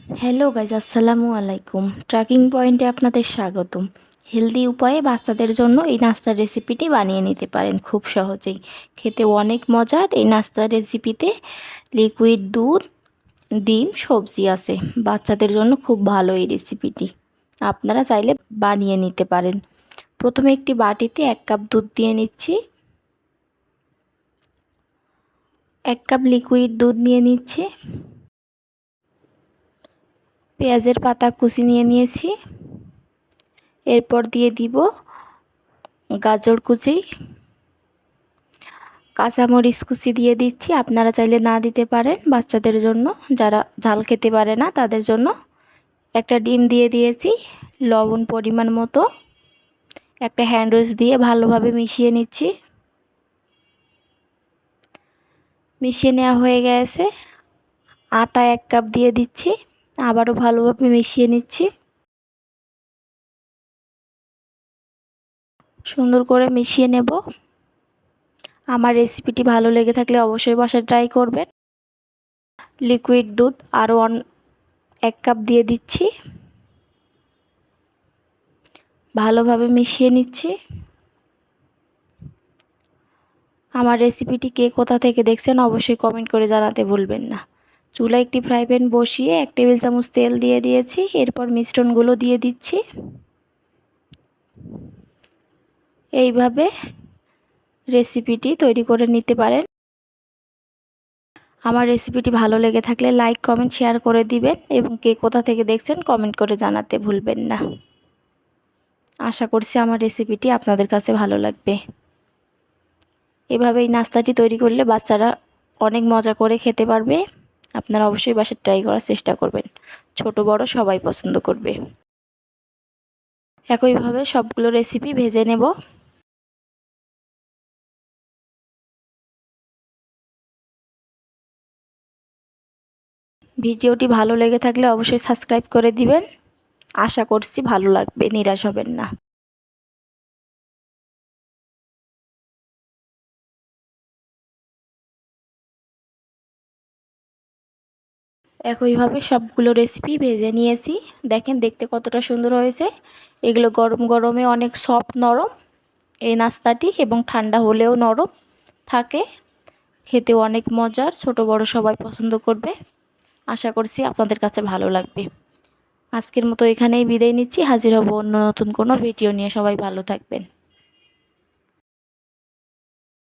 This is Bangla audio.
হ্যালো গাইজ, আসসালামু আলাইকুম। ট্র্যাকিং পয়েন্টে আপনাদের স্বাগতম। হেলদি উপায়ে বাচ্চাদের জন্য এই নাস্তার রেসিপিটি বানিয়ে নিতে পারেন খুব সহজেই। খেতে অনেক মজার এই নাস্তার রেসিপিতে লিকুইড দুধ, ডিম, সবজি আছে। বাচ্চাদের জন্য খুব ভালো এই রেসিপিটি, আপনারা চাইলে বানিয়ে নিতে পারেন। প্রথমে একটি বাটিতে 1 কাপ দুধ দিয়ে নিচ্ছি। 1 কাপ লিকুইড দুধ নিয়ে নিচ্ছি। পেঁয়াজের পাতা কুচি নিয়ে নিয়েছি। এরপর দিয়ে দিব গাজর কুচি, কাঁচামরিচ কুচি দিয়ে দিচ্ছি। আপনারা চাইলে না দিতে পারেন, বাচ্চাদের জন্য, যারা ঝাল খেতে পারে না তাদের জন্য। একটা ডিম দিয়ে দিয়েছি, লবণ পরিমাণ মতো। একটা হ্যান্ড উইচ দিয়ে ভালোভাবে মিশিয়ে নিচ্ছি। মিশিয়ে নেওয়া হয়ে গেছে। আটা 1 কাপ দিয়ে দিচ্ছি, আবারও ভালোভাবে মিশিয়ে নিচ্ছি। সুন্দর করে মিশিয়ে নেব। আমার রেসিপিটি ভালো লেগে থাকলে অবশ্যই বাসায় ট্রাই করবেন। লিকুইড দুধ আরও 1 কাপ দিয়ে দিচ্ছি, ভালোভাবে মিশিয়ে নিচ্ছি। আমার রেসিপিটি কে কোথা থেকে দেখছেন অবশ্যই কমেন্ট করে জানাতে ভুলবেন না। চুলায় একটি ফ্রাই প্যান বসিয়ে 1 টেবিল চামচ তেল দিয়ে দিয়েছি। এরপর মিশ্রণগুলো দিয়ে দিচ্ছি। এইভাবে রেসিপিটি তৈরি করে নিতে পারেন। আমার রেসিপিটি ভালো লেগে থাকলে লাইক, কমেন্ট, শেয়ার করে দিবেন এবং কে কোথা থেকে দেখছেন কমেন্ট করে জানাতে ভুলবেন না। আশা করছি আমার রেসিপিটি আপনাদের কাছে ভালো লাগবে। এভাবে এই নাস্তাটি তৈরি করলে বাচ্চারা অনেক মজা করে খেতে পারবে। আপনারা অবশ্যই বাসায় ট্রাই করার চেষ্টা করবেন। ছোট বড় সবাই পছন্দ করবে। একইভাবে সবগুলো রেসিপি ভেজে নেব। ভিডিওটি ভালো লেগে থাকলে অবশ্যই সাবস্ক্রাইব করে দিবেন। আশা করছি ভালো লাগবে, নিরাশ হবেন না। একইভাবে সবগুলো রেসিপি ভেজে নিয়েছি। দেখেন দেখতে কতটা সুন্দর হয়েছে। এগুলো গরম গরমে অনেক সফট, নরম এই নাস্তাটি, এবং ঠান্ডা হলেও নরম থাকে। খেতে অনেক মজার, ছোট বড় সবাই পছন্দ করবে। আশা করছি আপনাদের কাছে ভালো লাগবে। আজকের মতো এখানেই বিদায় নিচ্ছি। হাজির হব অন্য নতুন কোনো ভিডিও নিয়ে। সবাই ভালো থাকবেন।